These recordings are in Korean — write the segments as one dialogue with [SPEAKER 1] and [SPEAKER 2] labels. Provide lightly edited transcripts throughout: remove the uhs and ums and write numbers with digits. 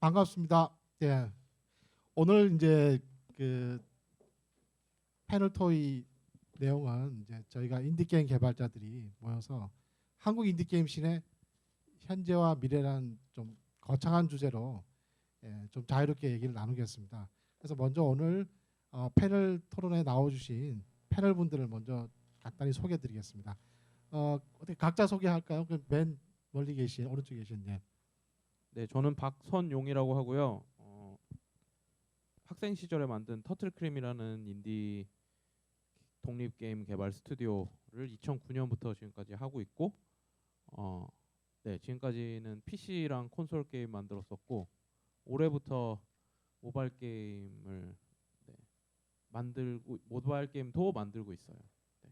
[SPEAKER 1] 반갑습니다. 예. 오늘 이제 그 패널 토의 내용은 이제 저희가 인디 게임 개발자들이 모여서 한국 인디 게임 씬의 현재와 미래라는 좀 거창한 주제로 좀 자유롭게 얘기를 나누겠습니다. 그래서 먼저 오늘 패널 토론에 나와주신 패널 분들을 먼저 간단히 소개해드리겠습니다. 어떻게 각자 소개할까요? 그 맨 멀리 계신 오른쪽에 계신 예.
[SPEAKER 2] 네, 저는 박선용이라고 하고요. 학생 시절에 만든 터틀크림이라는 인디 독립 게임 개발 스튜디오를 2009년부터 지금까지 하고 있고, 네, 지금까지는 PC랑 콘솔 게임 만들었었고, 올해부터 모바일 게임을 모바일 게임도 만들고 있어요. 네,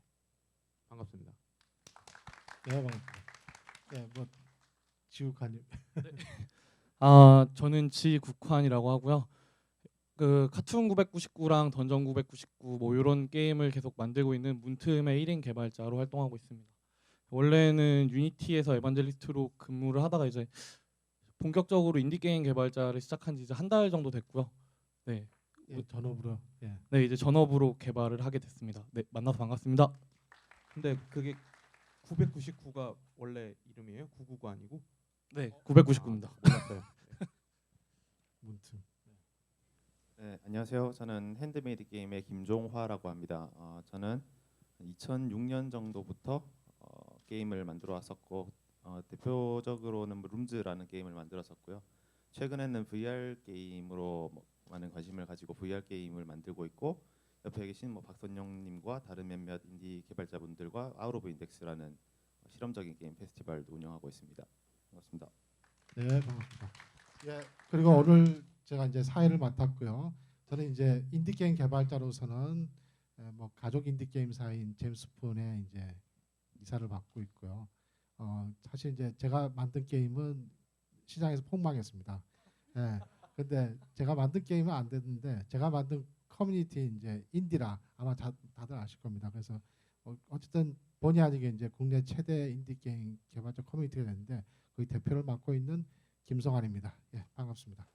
[SPEAKER 2] 반갑습니다.
[SPEAKER 1] 네, 반갑습니다. 네, 뭐 지욱하님.
[SPEAKER 3] 저는 지국환이라고 하고요. 그 카툰 999랑 던전 999 뭐 이런 게임을 계속 만들고 있는 문틈의 1인 개발자로 활동하고 있습니다. 원래는 유니티에서 에반젤리스트로 근무를 하다가 이제 본격적으로 인디 게임 개발자를 시작한 지 이제 한 달 정도 됐고요. 네.
[SPEAKER 1] 예, 전업으로. 예.
[SPEAKER 3] 네, 이제 전업으로 개발을 하게 됐습니다. 네, 만나서 반갑습니다.
[SPEAKER 2] 근데 그게 999가 원래 이름이에요? 999가 아니고?
[SPEAKER 3] 네, 999입니다.
[SPEAKER 2] 몰랐어요.
[SPEAKER 1] 문틈.
[SPEAKER 4] 네, 안녕하세요. 저는 핸드메이드 게임의 김종화라고 합니다. 저는 2006년 정도부터 게임을 만들어 왔었고 대표적으로는 룸즈라는 게임을 만들었었고요. 최근에는 VR 게임으로 많은 관심을 가지고 VR 게임을 만들고 있고 옆에 계신 박선영님과 다른 몇몇 인디 개발자분들과 아웃 오브 인덱스라는 실험적인 게임 페스티벌도 운영하고 있습니다. 반갑습니다.
[SPEAKER 1] 네, 반갑습니다. 예, 그리고 오늘 제가 이제 사회를 맡았고요. 저는 이제 인디 게임 개발자로서는 뭐 가족 인디 게임사인 제임스푼에 이제 이사를 맡고 있고요. 사실 이제 제가 만든 게임은 시장에서 폭망했습니다. 예. 근데 제가 만든 게임은 안 됐는데 제가 만든 커뮤니티 이제 인디라 아마 다들 아실 겁니다. 그래서 어쨌든 본의 아니게 이제 국내 최대 인디 게임 개발자 커뮤니티가 됐는데 그 대표를 맡고 있는 김성환입니다. 예, 반갑습니다.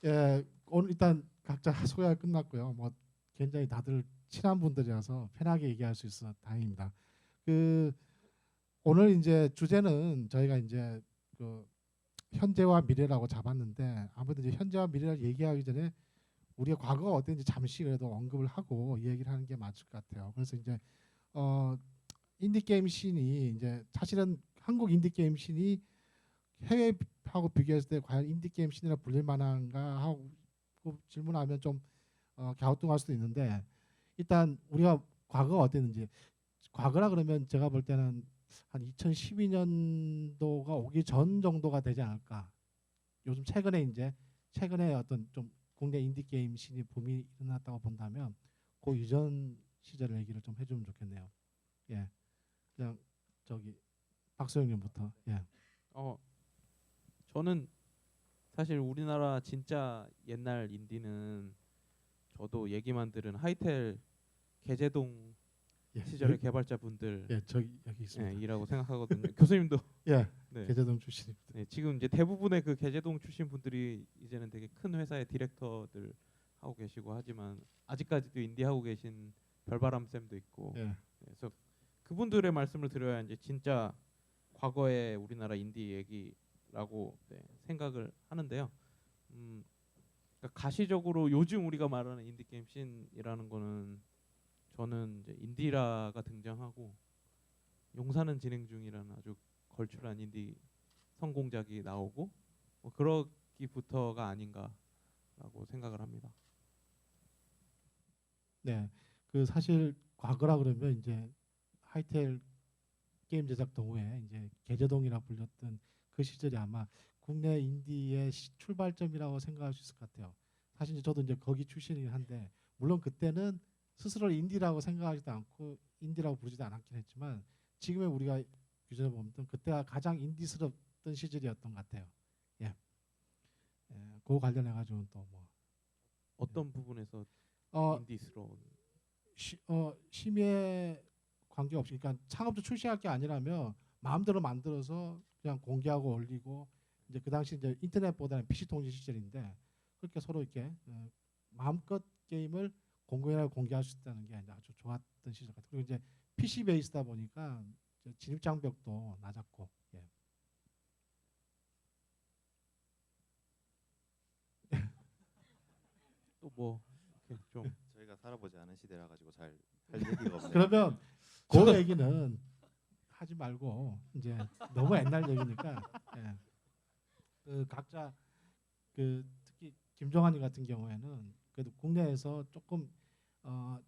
[SPEAKER 1] 예, 오늘 일단 각자 소개가 끝났고요. 뭐 굉장히 다들 친한 분들이라서 편하게 얘기할 수 있어 다행입니다. 그 오늘 이제 주제는 저희가 이제 그 현재와 미래라고 잡았는데 아무래도 이제 현재와 미래를 얘기하기 전에 우리가 과거가 어땠는지 잠시 그래도 언급을 하고 얘기를 하는 게 맞을 것 같아요. 그래서 이제 인디 게임 씬이 이제 사실은 한국 인디 게임 씬이 해외하고 비교했을 때 과연 인디 게임 씬이라 불릴 만한가 하고 질문하면 좀 갸우뚱할 수도 있는데 일단 우리가 과거가 어땠는지 과거라 그러면 제가 볼 때는 한 2012년도가 오기 전 정도가 되지 않을까. 요즘 최근에 어떤 좀 국내 인디 게임 씬이 붐이 일어났다고 본다면 그 이전 시절 얘기를 좀 해주면 좋겠네요. 예, 그냥 저기 박소영님부터. 예.
[SPEAKER 2] 저는 사실 우리나라 진짜 옛날 인디는 저도 얘기만 들은 하이텔 개제동
[SPEAKER 1] 예.
[SPEAKER 2] 시절의 개발자분들
[SPEAKER 1] 예, 저기 여기 있습니다.
[SPEAKER 2] 이라고 생각하거든요. 교수님도
[SPEAKER 1] 예,
[SPEAKER 2] 네.
[SPEAKER 1] 개제동 출신입니다.
[SPEAKER 2] 네, 지금 이제 대부분의 그 개제동 출신 분들이 이제는 되게 큰 회사의 디렉터들 하고 계시고 하지만 아직까지도 인디 하고 계신 별바람 쌤도 있고
[SPEAKER 1] 예.
[SPEAKER 2] 그래서 그분들의 말씀을 들어야 이제 진짜 과거의 우리나라 인디 얘기라고 생각을 하는데요. 그러니까 가시적으로 요즘 우리가 말하는 인디 게임 씬이라는 거는 저는 이제 인디라가 등장하고 용사는 진행 중이라는 아주 걸출한 인디 성공작이 나오고 뭐 그러기부터가 아닌가라고 생각을 합니다.
[SPEAKER 1] 네, 그 사실 과거라 그러면 이제 하이텔 게임 제작 동호회 이제 개제동이라 불렸던 그 시절이 아마 국내 인디의 출발점이라고 생각할 수 있을 것 같아요. 사실 저도 이제 거기 출신이긴 한데 물론 그때는 스스로를 인디라고 생각하지도 않고 인디라고 부르지도 않았긴 했지만 지금의 우리가 규정해 보면 그때가 가장 인디스럽던 시절이었던 것 같아요. 예, 그거 관련해 가지고 또 뭐
[SPEAKER 2] 어떤 부분에서
[SPEAKER 1] 어,
[SPEAKER 2] 인디스러운
[SPEAKER 1] 심의에 관계없이 그러니까 창업주 출시할 게 아니라면 마음대로 만들어서 그냥 공개하고 올리고 이제 그 당시 이제 인터넷보다는 PC 통신 시절인데 그렇게 서로 이렇게 마음껏 게임을 공공연하게 공개할 수 있다는 게 아주 좋았던 시절 같아요. 그리고 이제 PC 베이스다 보니까 이제 진입 장벽도 낮았고. 예.
[SPEAKER 2] 또 뭐 좀
[SPEAKER 4] 저희가 살아보지 않은 시대라 가지고 잘 할 얘기가 없네요.
[SPEAKER 1] 그러면 그 얘기는 하지 말고 이제 너무 옛날 얘기니까 예. 그 각자 그 특히 김종환이 같은 경우에는 그래도 국내에서 조금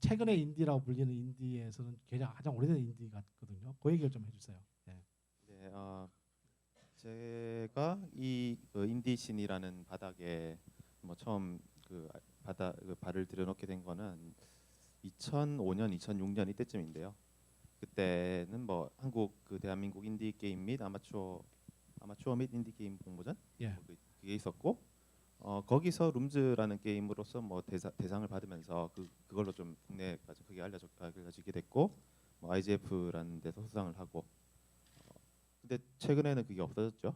[SPEAKER 1] 최근에 인디라고 불리는 인디에서는 가장 오래된 인디 같거든요. 그 얘기를 좀 해주세요. 예.
[SPEAKER 4] 네, 제가 이 인디신이라는 바닥에 뭐 처음 발을 들여놓게 된 거는 2005년, 2006년 이때쯤인데요. 그때는 뭐 한국 대한민국 인디 게임 및 아마추어 및 인디 게임 공모전
[SPEAKER 1] 예.
[SPEAKER 4] 그게 있었고 거기서 룸즈라는 게임으로서 뭐 대상을 받으면서 그걸로 좀 국내까지 크게 알려지게 됐고 뭐 IGF라는 데서 수상을 하고 근데 최근에는 그게 없어졌죠.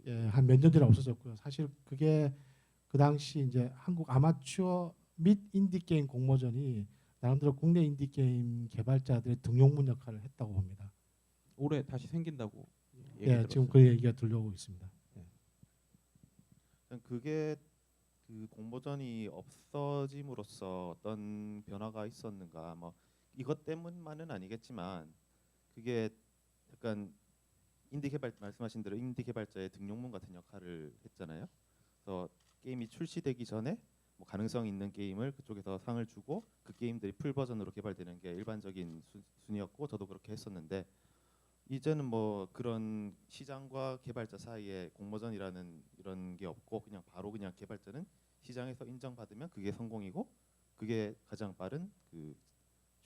[SPEAKER 1] 예, 한 몇 년 전에 없어졌고요. 사실 그게 그 당시 이제 한국 아마추어 및 인디 게임 공모전이 나름대로 국내 인디 게임 개발자들의 등용문 역할을 했다고 봅니다.
[SPEAKER 2] 올해 다시 생긴다고 얘기
[SPEAKER 1] 예,
[SPEAKER 2] 들었어요.
[SPEAKER 1] 지금 그 얘기가 들려오고 있습니다. 예.
[SPEAKER 4] 그게 그 공모전이 없어짐으로써 어떤 변화가 있었는가 뭐 이것 때문만은 아니겠지만 그게 약간 말씀하신 대로 인디 개발자의 등용문 같은 역할을 했잖아요. 그래서 게임이 출시되기 전에 뭐 가능성 있는 게임을 그쪽에서 상을 주고 그 게임들이 풀 버전으로 개발되는 게 일반적인 순이었고 저도 그렇게 했었는데 이제는 뭐 그런 시장과 개발자 사이에 공모전이라는 이런 게 없고 그냥 개발자는 시장에서 인정받으면 그게 성공이고 그게 가장 빠른 그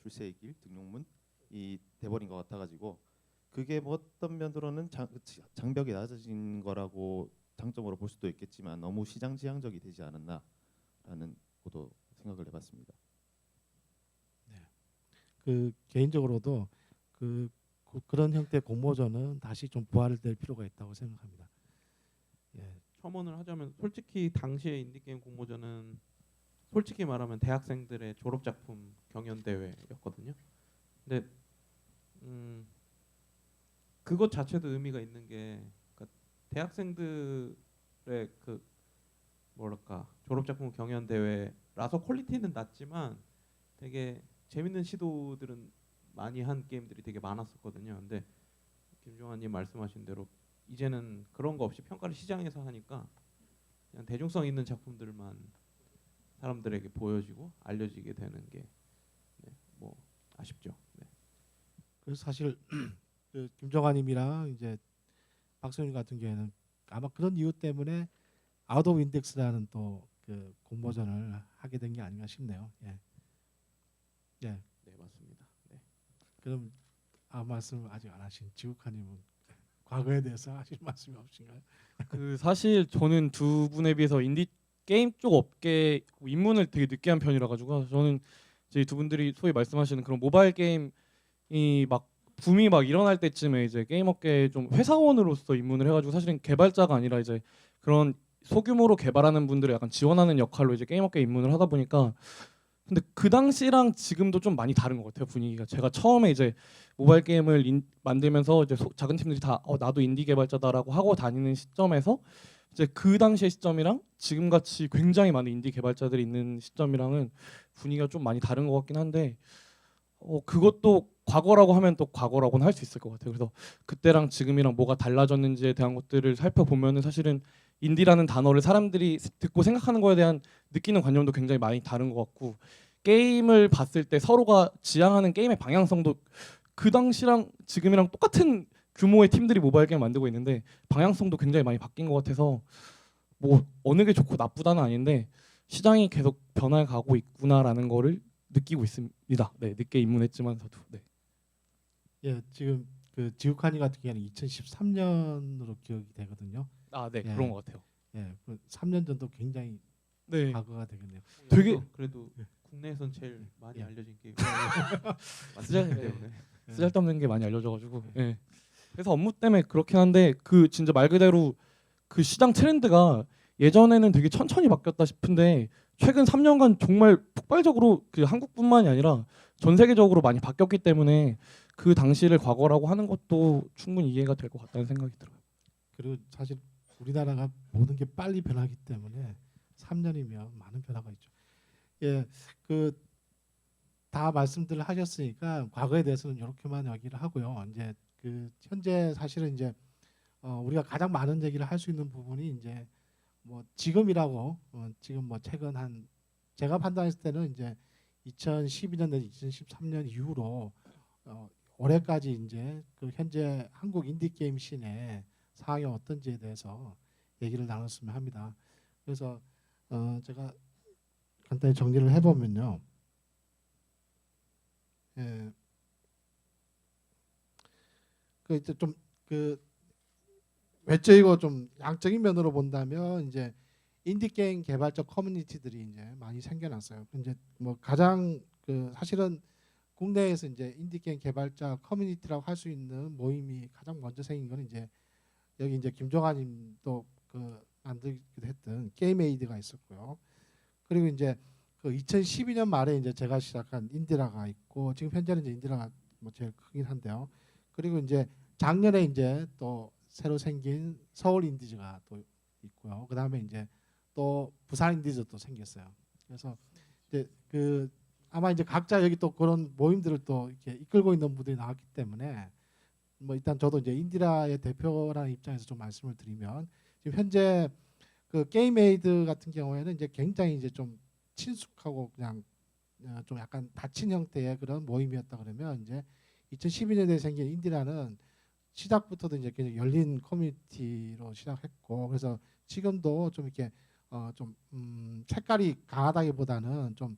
[SPEAKER 4] 출세의 길 등용문이 돼버린 것 같아가지고 그게 뭐 어떤 면으로는 장벽이 낮아진 거라고 장점으로 볼 수도 있겠지만 너무 시장 지향적이 되지 않았나라는 것도 생각을 해봤습니다.
[SPEAKER 1] 그 개인적으로도 그런 형태의 공모전은 다시 좀 부활될 필요가 있다고 생각합니다. 예.
[SPEAKER 2] 첨언을 하자면 솔직히 당시의 인디게임 공모전은 솔직히 말하면 대학생들의 졸업작품 경연 대회였거든요. 근데 그것 자체도 의미가 있는 게 그러니까 대학생들의 그 뭐랄까 졸업작품 경연 대회라서 퀄리티는 낮지만 되게 재밌는 시도들은 많이 한 게임들이 되게 많았었거든요. 근데 김종환님 말씀하신 대로 이제는 그런 거 없이 평가를 시장에서 하니까 그냥 대중성 있는 작품들만 사람들에게 보여지고 알려지게 되는 게 뭐 아쉽죠. 네.
[SPEAKER 1] 그래서 사실 그 김종환님이랑 이제 박성윤 같은 경우에는 아마 그런 이유 때문에 아웃 오브 인덱스라는 또 그 공모전을 하게 된 게 아닌가 싶네요. 예. 예.
[SPEAKER 2] 네 맞습니다. 네.
[SPEAKER 1] 그럼 말씀 아직 안 하신 지국하님은 과거에 대해서 하실 말씀이 없으신가요?
[SPEAKER 3] 그 사실 저는 두 분에 비해서 인디 게임 쪽 업계 입문을 되게 늦게 한 편이라 가지고 저는 이제 두 분들이 소위 말씀하시는 그런 모바일 게임이 막 붐이 막 일어날 때쯤에 이제 게임 업계에 좀 회사원으로서 입문을 해가지고 사실은 개발자가 아니라 이제 그런 소규모로 개발하는 분들을 약간 지원하는 역할로 이제 게임 업계에 입문을 하다 보니까 근데 그 당시랑 지금도 좀 많이 다른 것 같아요 분위기가. 제가 처음에 이제 모바일 게임을 만들면서 이제 작은 팀들이 다 나도 인디 개발자다라고 하고 다니는 시점에서 이제 그 당시의 시점이랑 지금 같이 굉장히 많은 인디 개발자들이 있는 시점이랑은 분위기가 좀 많이 다른 것 같긴 한데 그것도 과거라고 하면 또 과거라고는 할 수 있을 것 같아요. 그래서 그때랑 지금이랑 뭐가 달라졌는지에 대한 것들을 살펴보면은 사실은 인디라는 단어를 사람들이 듣고 생각하는 거에 대한 느끼는 관념도 굉장히 많이 다른 것 같고 게임을 봤을 때 서로가 지향하는 게임의 방향성도 그 당시랑 지금이랑 똑같은 규모의 팀들이 모바일 게임 만들고 있는데 방향성도 굉장히 많이 바뀐 것 같아서 뭐 어느 게 좋고 나쁘다는 아닌데 시장이 계속 변화해 가고 있구나라는 거를 느끼고 있습니다. 네, 늦게 입문했지만서도. 네.
[SPEAKER 1] 예, 지금 그 지국하니 같은 경우에는 2013년으로 기억이 되거든요.
[SPEAKER 3] 네,
[SPEAKER 1] 예.
[SPEAKER 3] 그런 것 같아요.
[SPEAKER 1] 예, 그 3년 전도 굉장히
[SPEAKER 3] 네.
[SPEAKER 1] 과거가 되겠네요.
[SPEAKER 3] 되게-
[SPEAKER 2] 그래도 국내에선 제일 많이
[SPEAKER 1] 예.
[SPEAKER 2] 알려진 게임
[SPEAKER 3] 쓰자-
[SPEAKER 2] 맞기 때문에
[SPEAKER 3] 쓰잘데없는 게 많이 알려져가지고. 예. 그래서 업무 때문에 그렇긴 한데 그 진짜 말 그대로 그 시장 트렌드가 예전에는 되게 천천히 바뀌었다 싶은데 최근 3년간 정말 폭발적으로 그 한국뿐만이 아니라 전 세계적으로 많이 바뀌었기 때문에 그 당시를 과거라고 하는 것도 충분히 이해가 될 것 같다는 생각이 들어요.
[SPEAKER 1] 그리고 사실 우리나라가 모든 게 빨리 변하기 때문에 3년이면 많은 변화가 있죠. 예, 그 다 말씀들을 하셨으니까 과거에 대해서는 이렇게만 얘기를 하고요. 이제 그 현재 사실은 이제 우리가 가장 많은 얘기를 할 수 있는 부분이 이제 뭐 지금이라고 지금 뭐 최근 한 제가 판단했을 때는 이제 2012년 내지 2013년 이후로 올해까지 이제 그 현재 한국 인디 게임 씬의 상황이 어떤지에 대해서 얘기를 나눴으면 합니다. 그래서 제가 간단히 정리를 해보면요. 예, 그 이제 좀 그 외적이고 좀 양적인 면으로 본다면 이제 인디 게임 개발자 커뮤니티들이 이제 많이 생겨났어요. 이제 뭐 가장 그 사실은 국내에서 이제 인디 게임 개발자 커뮤니티라고 할 수 있는 모임이 가장 먼저 생긴 건 이제 여기 이제 김종환님도 그 만들기도 했던 게임 에이드가 있었고요. 그리고 이제 그 2012년 말에 이제 제가 시작한 인디라가 있고 지금 현재는 이제 인디라가 뭐 제일 크긴 한데요. 그리고 이제 작년에 이제 또 새로 생긴 서울 인디즈가 또 있고요. 그다음에 이제 또 부산 인디즈도 생겼어요. 그래서 이제 그 아마 이제 각자 여기 또 그런 모임들을 또 이렇게 이끌고 있는 분들이 나왔기 때문에 뭐 일단 저도 이제 인디라의 대표라는 입장에서 좀 말씀을 드리면 지금 현재 그 게임에이드 같은 경우에는 이제 굉장히 이제 좀 친숙하고 그냥 좀 약간 닫힌 형태의 그런 모임이었다 그러면 이제 2012년에 생긴 인디라는 시작부터도 이제 굉장히 열린 커뮤니티로 시작했고 그래서 지금도 좀 이렇게 좀 색깔이 강하다기보다는 좀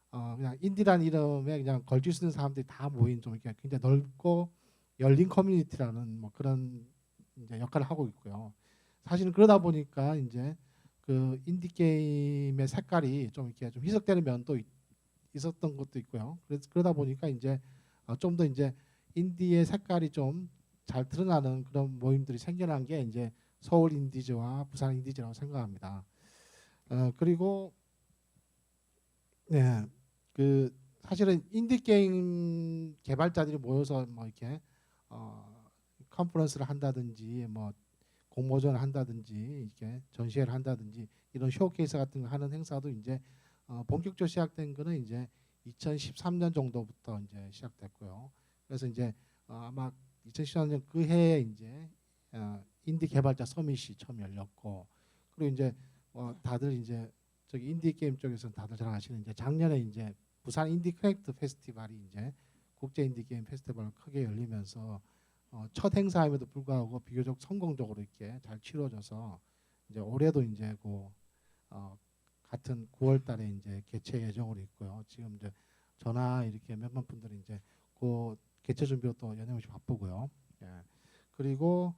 [SPEAKER 1] 그냥 인디라는 이름에 그냥 걸칠 수 있는 사람들이 다 모인 좀 이렇게 굉장히 넓고 열린 커뮤니티라는 뭐 그런 이제 역할을 하고 있고요. 사실은 그러다 보니까 이제 그 인디 게임의 색깔이 좀 이렇게 좀 희석되는 면도 있었던 것도 있고요. 그래서 그러다 보니까 이제 좀 더 이제 인디의 색깔이 좀 잘 드러나는 그런 모임들이 생겨난 게 이제 서울 인디즈와 부산 인디즈라고 생각합니다. 그리고 네, 그 사실은 인디 게임 개발자들이 모여서 뭐 이렇게 컨퍼런스를 한다든지 뭐 공모전을 한다든지 이렇게 전시회를 한다든지 이런 쇼케이스 같은 거 하는 행사도 이제 본격적으로 시작된 거는 이제 2013년 정도부터 이제 시작됐고요. 그래서 이제 아마 2013년 그 해에 이제 인디 개발자 서밋이 처음 열렸고 그리고 이제 다들 이제 저기 인디 게임 쪽에서는 다들 잘 아시는 이제 작년에 이제 부산 인디 크래프트 페스티벌이 이제 국제 인디 게임 페스티벌을 크게 열리면서 첫 행사임에도 불구하고 비교적 성공적으로 이렇게 잘 치러져서 이제 올해도 이제 그 같은 9월달에 이제 개최 예정으로 있고요. 지금 이제 전화 이렇게 몇몇 분들이 이제 그 개최 준비로 또 연행없이 바쁘고요. 예. 그리고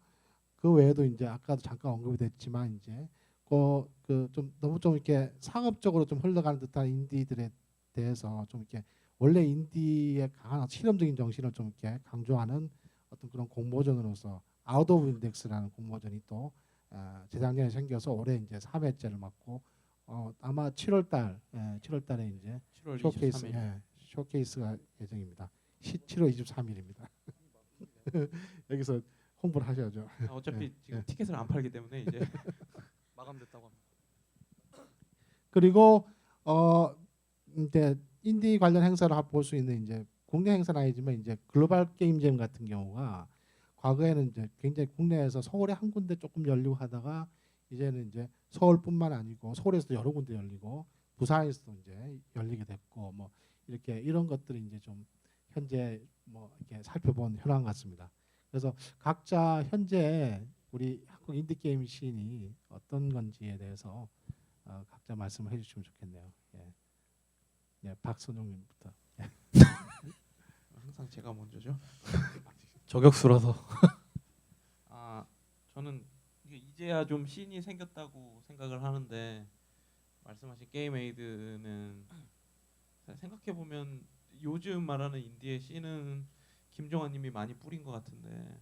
[SPEAKER 1] 그 외에도 이제 아까도 잠깐 언급이 됐지만 이제 그 좀 너무 좀 이렇게 상업적으로 좀 흘러가는 듯한 인디들에 대해서 좀 이렇게 원래 인디의 강한 실험적인 정신을 좀 이렇게 강조하는 어떤 그런 공모전으로서 아웃 오브 인덱스라는 공모전이 또 재작년에 생겨서 올해 이제 3회째를 맞고 아마 7월달 7월달에 이제
[SPEAKER 2] 7월
[SPEAKER 1] 쇼케이스
[SPEAKER 2] 23일.
[SPEAKER 1] 쇼케이스가 예정입니다. 7월 23일입니다. 여기서 홍보를 하셔야죠.
[SPEAKER 2] 어차피 지금
[SPEAKER 1] 예.
[SPEAKER 2] 티켓을 안 팔기 때문에 이제
[SPEAKER 3] 마감됐다고 합니다.
[SPEAKER 1] 그리고 이제 인디 관련 행사를 볼 수 있는 이제 국내 행사는 아니지만 이제 글로벌 게임잼 같은 경우가 과거에는 이제 굉장히 국내에서 서울에 한 군데 조금 열리고 하다가 이제는 이제 서울뿐만 아니고 서울에서도 여러 군데 열리고 부산에서도 이제 열리게 됐고 뭐 이렇게 이런 것들이 이제 좀 현재 뭐 이렇게 살펴본 현황 같습니다. 그래서 각자 현재 우리 한국 인디 게임 씬이 어떤 건지에 대해서 각자 말씀을 해주시면 좋겠네요. 예. 네, 박선용님부터.
[SPEAKER 2] 항상 제가 먼저죠.
[SPEAKER 3] 저격수라서
[SPEAKER 2] 저는 이게 이제야 좀 씬이 생겼다고 생각을 하는데 말씀하신 게임 에이드는 생각해 보면 요즘 말하는 인디의 씬은 김종환님이 많이 뿌린 것 같은데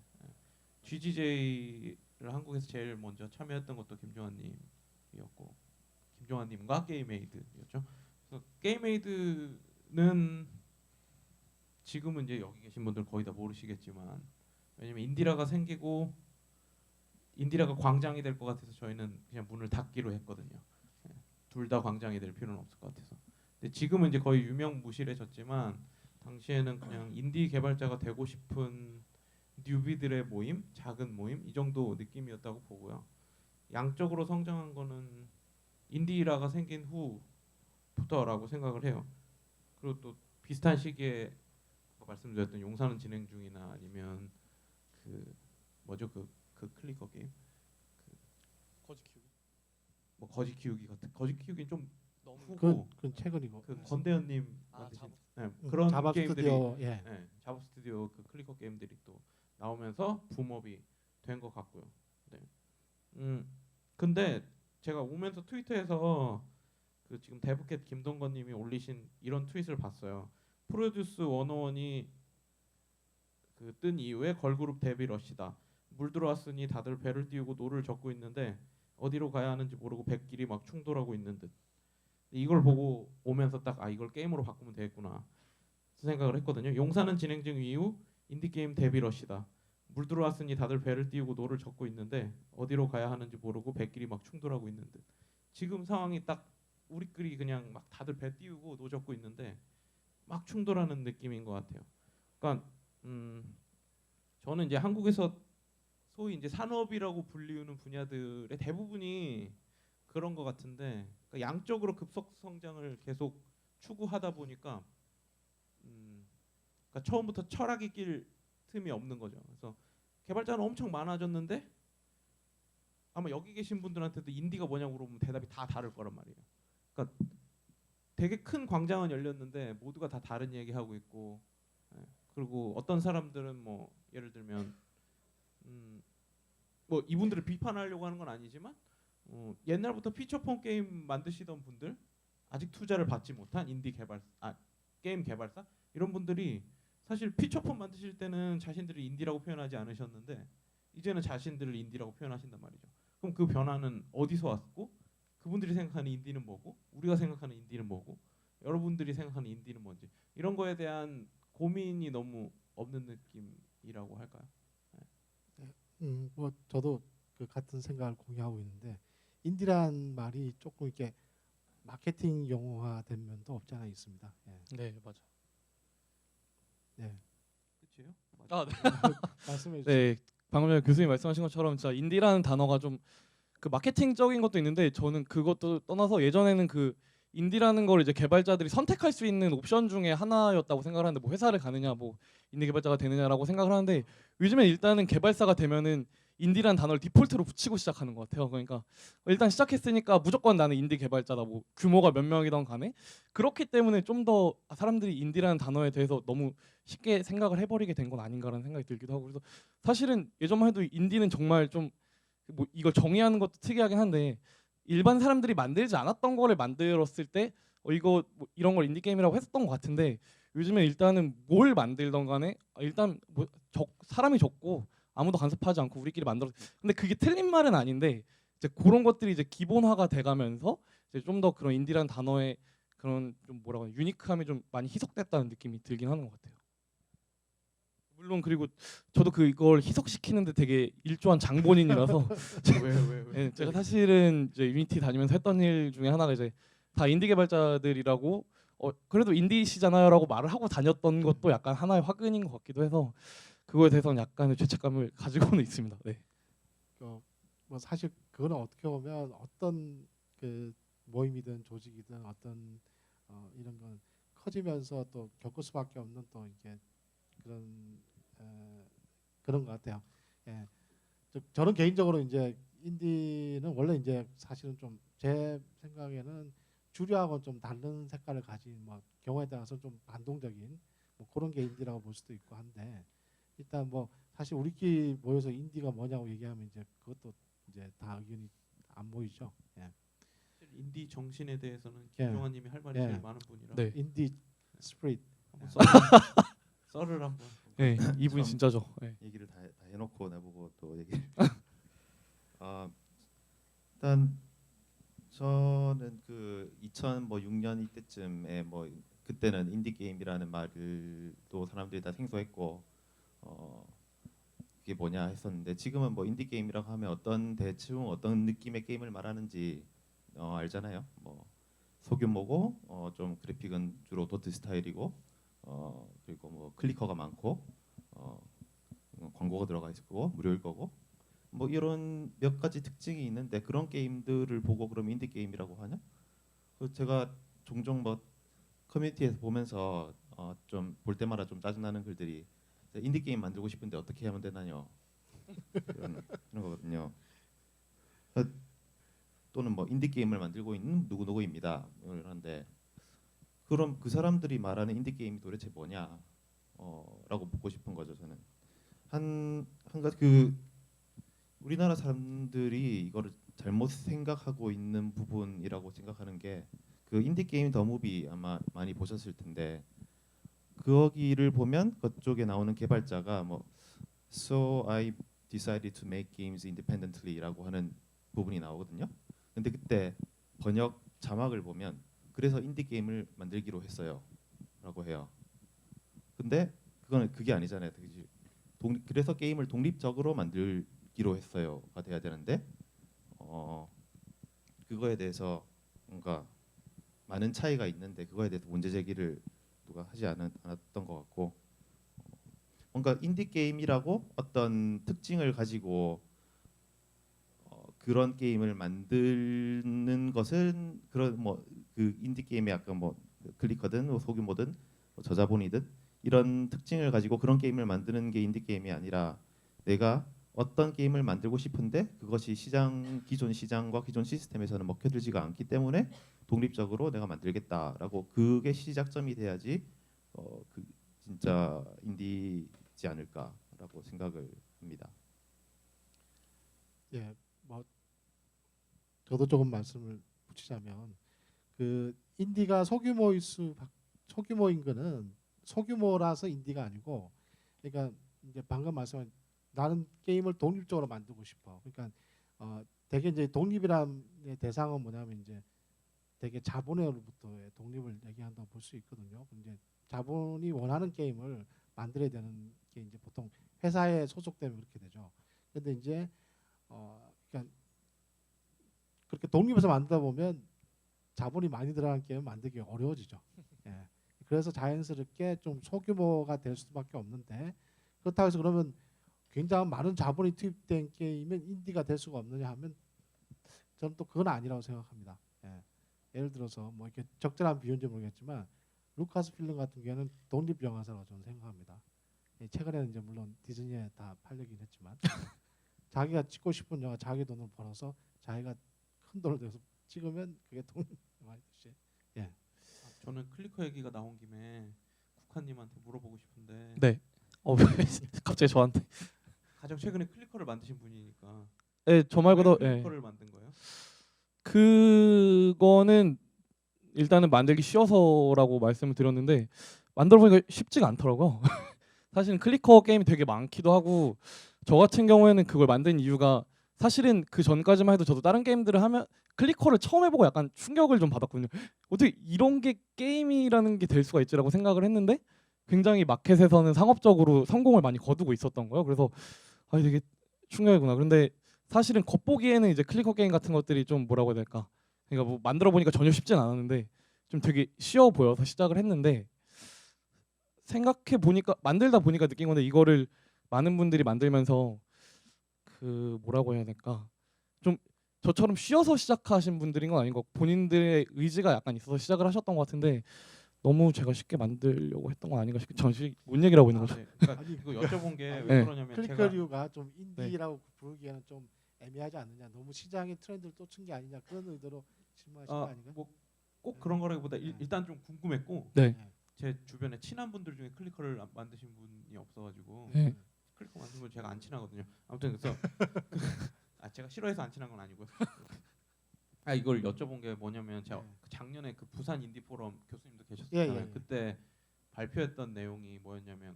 [SPEAKER 2] GGJ를 한국에서 제일 먼저 참여했던 것도 김종환님이었고 김종환님과 게임에이드였죠. 그래서 게임에이드는 지금은 이제 여기 계신 분들 거의 다 모르시겠지만 왜냐면 인디라가 생기고 인디라가 광장이 될 것 같아서 저희는 그냥 문을 닫기로 했거든요. 둘 다 광장이 될 필요는 없을 것 같아서. 근데 지금은 이제 거의 유명무실해졌지만 당시에는 그냥 인디 개발자가 되고 싶은 뉴비들의 모임, 작은 모임 이 정도 느낌이었다고 보고요. 양적으로 성장한 거는 인디라가 생긴 후부터라고 생각을 해요. 그리고 또 비슷한 시기에 아까 말씀드렸던 용사는 진행 중이나 아니면 그 뭐죠 그 클리커 게임
[SPEAKER 3] 거지 키우기.
[SPEAKER 2] 뭐 거지 키우기 같은 거지 키우기는 좀
[SPEAKER 3] 너무
[SPEAKER 2] 후고
[SPEAKER 1] 그건 최근이고.
[SPEAKER 2] 그 건대현님
[SPEAKER 3] 아,
[SPEAKER 2] 만드신
[SPEAKER 3] 자바.
[SPEAKER 2] 그런
[SPEAKER 1] 자바
[SPEAKER 2] 게임들이
[SPEAKER 1] 스튜디오 예.
[SPEAKER 2] 자바 스튜디오 그 클리커 게임들이 또 나오면서 붐업이 된 것 같고요. 네. 근데 제가 오면서 트위터에서 그 지금 데브캣 김동건님이 올리신 이런 트윗을 봤어요. 프로듀스 101이 그 뜬 이후에 걸그룹 데뷔 러시다. 물 들어왔으니 다들 배를 띄우고 노를 젓고 있는데 어디로 가야 하는지 모르고 백길이 막 충돌하고 있는 듯. 이걸 보고 오면서 딱 이걸 게임으로 바꾸면 되겠구나 생각을 했거든요. 용사는 진행 중 이후 인디 게임 데뷔 러시다. 물 들어왔으니 다들 배를 띄우고 노를 젓고 있는데 어디로 가야 하는지 모르고 백길이 막 충돌하고 있는 듯. 지금 상황이 딱 우리끼리 그냥 막 다들 배 띄우고 노 젓고 있는데 막 충돌하는 느낌인 것 같아요. 그러니까 저는 이제 한국에서 소위 이제 산업이라고 불리우는 분야들의 대부분이 그런 것 같은데 그러니까 양적으로 급속 성장을 계속 추구하다 보니까 그러니까 처음부터 철학이 낄 틈이 없는 거죠. 그래서 개발자는 엄청 많아졌는데 아마 여기 계신 분들한테도 인디가 뭐냐고 물어보면 대답이 다 다를 거란 말이에요. 그러니까 되게 큰 광장은 열렸는데 모두가 다 다른 얘기하고 있고 그리고 어떤 사람들은 뭐 예를 들면 뭐 이분들을 비판하려고 하는 건 아니지만 옛날부터 피처폰 게임 만드시던 분들 아직 투자를 받지 못한 게임 개발사 이런 분들이 사실 피처폰 만드실 때는 자신들을 인디라고 표현하지 않으셨는데 이제는 자신들을 인디라고 표현하신단 말이죠. 그럼 그 변화는 어디서 왔고 그분들이 생각하는 인디는 뭐고 우리가 생각하는 인디는 뭐고 여러분들이 생각하는 인디는 뭔지 이런 거에 대한 고민이 너무 없는 느낌이라고 할까요?
[SPEAKER 1] 뭐 저도 그 같은 생각을 공유하고 있는데 인디란 말이 조금 이렇게 마케팅 용어화된 면도 없지 않아 있습니다. 예.
[SPEAKER 3] 네, 맞아.
[SPEAKER 1] 네.
[SPEAKER 2] 그렇죠?
[SPEAKER 3] 아, 네.
[SPEAKER 1] 말씀해 주세요.
[SPEAKER 3] 네, 방금 전에 교수님 말씀하신 것처럼 진짜 인디라는 단어가 좀 그 마케팅적인 것도 있는데 저는 그것도 떠나서 예전에는 그 인디라는 걸 이제 개발자들이 선택할 수 있는 옵션 중에 하나였다고 생각을 하는데 뭐 회사를 가느냐 뭐 인디 개발자가 되느냐라고 생각을 하는데 요즘엔 일단은 개발사가 되면은 인디라는 단어를 디폴트로 붙이고 시작하는 것 같아요. 그러니까 일단 시작했으니까 무조건 나는 인디 개발자다. 뭐 규모가 몇 명이던 간에 그렇기 때문에 좀 더 사람들이 인디라는 단어에 대해서 너무 쉽게 생각을 해버리게 된 건 아닌가라는 생각이 들기도 하고 그래서 사실은 예전만 해도 인디는 정말 좀 뭐 이걸 정의하는 것도 특이하긴 한데 일반 사람들이 만들지 않았던 거를 만들었을 때 이거 뭐 이런 걸 인디 게임이라고 했었던 것 같은데 요즘에 일단은 뭘 만들던 간에 일단 뭐 사람이 적고 아무도 간섭하지 않고 우리끼리 만들었. 근데 그게 틀린 말은 아닌데 이제 그런 것들이 이제 기본화가 돼가면서 이제 좀 더 그런 인디라는 단어의 그런 좀 뭐라고 하나 유니크함이 좀 많이 희석됐다는 느낌이 들긴 하는 것 같아요. 물론 그리고 저도 그걸 희석시키는데 되게 일조한 장본인이라서
[SPEAKER 2] 왜?
[SPEAKER 3] 예, 제가 사실은 이제 유니티 다니면서 했던 일 중에 하나가 이제 다 인디 개발자들이라고 그래도 인디시잖아요라고 말을 하고 다녔던 것도 약간 하나의 화근인 것 같기도 해서 그거에 대해서는 약간의 죄책감을 가지고는 있습니다. 네.
[SPEAKER 1] 뭐 사실 그거는 어떻게 보면 어떤 그 모임이든 조직이든 어떤 이런 건 커지면서 또 겪을 수밖에 없는 또 이게 그런 것 같아요. 예. 저는 개인적으로 이제 인디는 원래 이제 사실은 좀 제 생각에는 주류하고 좀 다른 색깔을 가진 뭐 경우에 따라서 좀 반동적인 뭐 그런 게 인디라고 볼 수도 있고 한데 일단 뭐 사실 우리끼리 모여서 인디가 뭐냐고 얘기하면 이제 그것도 이제 다 의견이 안 모이죠. 예.
[SPEAKER 2] 인디 정신에 대해서는
[SPEAKER 1] 예.
[SPEAKER 2] 김종환님이 할 말이
[SPEAKER 1] 예.
[SPEAKER 2] 제일 많은 분이라
[SPEAKER 3] 네.
[SPEAKER 1] 인디 스프릿.
[SPEAKER 2] 한번 썰을 한번.
[SPEAKER 3] 네, 이분이
[SPEAKER 4] 참.
[SPEAKER 3] 진짜죠. 네.
[SPEAKER 4] 얘기를 다 해놓고 나보고 또 얘기를 일단 저는 그 2006년 이때쯤에 뭐 그때는 인디 게임이라는 말을 또 사람들이 다 생소했고 그게 뭐냐 했었는데 지금은 뭐 인디 게임이라고 하면 대충 어떤 느낌의 게임을 말하는지 알잖아요. 뭐 소규모고 좀 그래픽은 주로 도트 스타일이고 그리고 뭐 클리커가 많고 광고가 들어가 있고 무료일 거고 뭐 이런 몇 가지 특징이 있는데 그런 게임들을 보고 그럼 인디 게임이라고 하냐? 그 제가 종종 뭐 커뮤니티에서 보면서 좀 볼 때마다 좀 짜증나는 글들이 인디 게임 만들고 싶은데 어떻게 하면 되나요? 그런 거거든요. 또는 뭐 인디 게임을 만들고 있는 누구 누구입니다. 그런데 그럼 그 사람들이 말하는 인디 게임이 도대체 뭐냐? 라고 묻고 싶은 거죠. 저는 한 가지 그 우리나라 사람들이 이거를 잘못 생각하고 있는 부분이라고 생각하는 게 그 인디 게임 더 무비 아마 많이 보셨을 텐데 거기를 보면 그쪽에 나오는 개발자가 뭐 So I decided to make games independently라고 하는 부분이 나오거든요. 근데 그때 번역 자막을 보면 그래서 인디 게임을 만들기로 했어요라고 해요. 근데 그게 아니잖아요. 그래서 게임을 독립적으로 만들기로 했어요가 돼야 되는데 그거에 대해서 뭔가 많은 차이가 있는데 그거에 대해서 문제 제기를 누가 하지 않았던 것 같고 뭔가 인디 게임이라고 어떤 특징을 가지고 그런 게임을 만드는 것은 그런 뭐 그 인디 게임의 약간 뭐 클리커든 뭐 소규모든 뭐 저자본이든 이런 특징을 가지고 그런 게임을 만드는 게 인디 게임이 아니라 내가 어떤 게임을 만들고 싶은데 그것이 기존 시장과 기존 시스템에서는 먹혀들지가 않기 때문에 독립적으로 내가 만들겠다라고 그게 시작점이 돼야지 그 진짜 인디지 않을까라고 생각을 합니다.
[SPEAKER 1] 예, 뭐 저도 조금 말씀을 붙이자면 그 인디가 소규모인 거는 소규모라서 인디가 아니고 그러니까 이제 방금 말씀한 나는 게임을 독립적으로 만들고 싶어. 그러니까 되게 이제 독립이란 대상은 뭐냐면 이제 되게 자본으로부터의 독립을 얘기한다고 볼 수 있거든요. 이제 자본이 원하는 게임을 만들어야 되는 게 이제 보통 회사에 소속되면 그렇게 되죠. 근데 이제 그러니까 그렇게 독립해서 만들다 보면 자본이 많이 들어간 게임 만들기 어려워지죠. 예. 그래서 자연스럽게 좀 소규모가 될 수밖에 없는데 그렇다고 해서 그러면 굉장히 많은 자본이 투입된 게임은 인디가 될 수가 없느냐 하면 저는 또 그건 아니라고 생각합니다. 예. 예를 들어서 뭐 이렇게 적절한 비유인지 모르겠지만 루카스 필름 같은 경우는 독립 영화사라고 저는 생각합니다. 예, 최근에는 이제 물론 디즈니에 다 팔리긴 했지만 자기가 찍고 싶은 영화 자기 돈을 벌어서 자기가 큰 돈을 들여서 찍으면 그게 독립 영화이듯이. 예.
[SPEAKER 2] 저는 클리커 얘기가 나온 김에 국화님한테 물어보고 싶은데
[SPEAKER 3] 네. 왜 갑자기 저한테?
[SPEAKER 2] 가장 최근에 클리커를 만드신 분이니까
[SPEAKER 3] 네, 저 말고도
[SPEAKER 2] 왜
[SPEAKER 3] 예.
[SPEAKER 2] 클리커를 만든 거예요?
[SPEAKER 3] 그거는 일단은 만들기 쉬워서라고 말씀을 드렸는데 만들어 보니까 쉽지가 않더라고요. 사실은 클리커 게임이 되게 많기도 하고 저 같은 경우에는 그걸 만든 이유가 사실은 그 전까지만 해도 저도 다른 게임들을 하면 클리커를 처음 해보고 약간 충격을 좀 받았거든요. 어떻게 이런 게 게임이라는 게 될 수가 있지라고 생각을 했는데 굉장히 마켓에서는 상업적으로 성공을 많이 거두고 있었던 거예요. 그래서 되게 충격이구나. 그런데 사실은 겉보기에는 이제 클리커 게임 같은 것들이 좀 뭐라고 해야 될까? 그러니까 뭐 만들어 보니까 전혀 쉽진 않았는데 좀 되게 쉬워 보여서 시작을 했는데 생각해 보니까 만들다 보니까 느낀 건데 이거를 많은 분들이 만들면서 그 뭐라고 해야 될까? 좀 저처럼 쉬어서 시작하신 분들인 건 아닌 것 같고 본인들의 의지가 약간 있어서 시작을 하셨던 것 같은데 너무 제가 쉽게 만들려고 했던 건 아닌가 싶고 전시 뭔 얘기를 하고 있는 거죠?
[SPEAKER 2] 네. 그러니까
[SPEAKER 1] 아니,
[SPEAKER 2] 이거 여쭤본 게 왜
[SPEAKER 3] 네.
[SPEAKER 2] 그러냐면 제가
[SPEAKER 1] 클리커류가 좀 인디라고 부르기에는 좀 애매하지 않느냐. 너무 시장의 트렌드를 쫓은 게 아니냐 그런 의도로 질문하신 거 아닌가?
[SPEAKER 2] 뭐꼭 그런 거라기보다 일단 좀 궁금했고
[SPEAKER 3] 네.
[SPEAKER 2] 제 주변에 친한 분들 중에 클리커를 만드신 분이 없어가지고
[SPEAKER 3] 네.
[SPEAKER 2] 클리커 만드는 분 제가 안 친하거든요. 아무튼 그래서 제가 싫어해서 안 친한 건 아니고요. 이걸 여쭤본 게 뭐냐면 제가 작년에 그 부산 인디 포럼 교수님도 계셨잖아요.
[SPEAKER 1] 예.
[SPEAKER 2] 그때 발표했던 내용이 뭐였냐면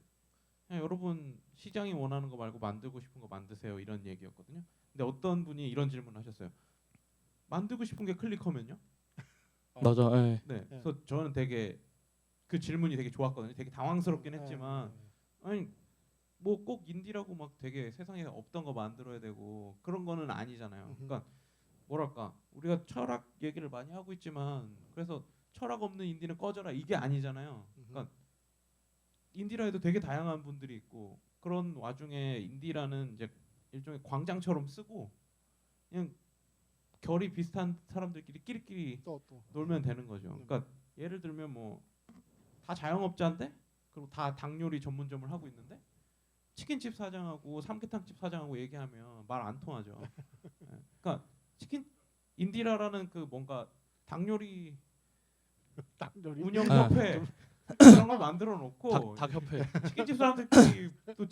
[SPEAKER 2] 그냥 여러분 시장이 원하는 거 말고 만들고 싶은 거 만드세요 이런 얘기였거든요. 근데 어떤 분이 이런 질문을 하셨어요. 만들고 싶은 게 클리커면요?
[SPEAKER 3] 맞아. 예.
[SPEAKER 2] 네. 그래서 저는 되게 그 질문이 되게 좋았거든요. 되게 당황스럽긴 했지만 아니 뭐 꼭 인디라고 막 되게 세상에 없던 거 만들어야 되고 그런 거는 아니잖아요. 그러니까 뭐랄까 우리가 철학 얘기를 많이 하고 있지만 그래서 철학 없는 인디는 꺼져라 이게 아니잖아요. 그러니까 인디라 해도 되게 다양한 분들이 있고 그런 와중에 인디라는 이제 일종의 광장처럼 쓰고 그냥 결이 비슷한 사람들끼리 끼리끼리
[SPEAKER 1] 또
[SPEAKER 2] 놀면 되는 거죠. 그러니까 예를 들면 뭐 다 자영업자인데 그리고 다 닭 요리 전문점을 하고 있는데 치킨집 사장하고 삼계탕집 사장하고 얘기하면 말 안 통하죠. 예. 그러니까 치킨 인디라라는 그 뭔가 닭 요리
[SPEAKER 1] 닭요리
[SPEAKER 2] 운영협회 그런 걸 만들어 놓고
[SPEAKER 3] 닭협회.
[SPEAKER 2] 치킨집 사람들끼리 또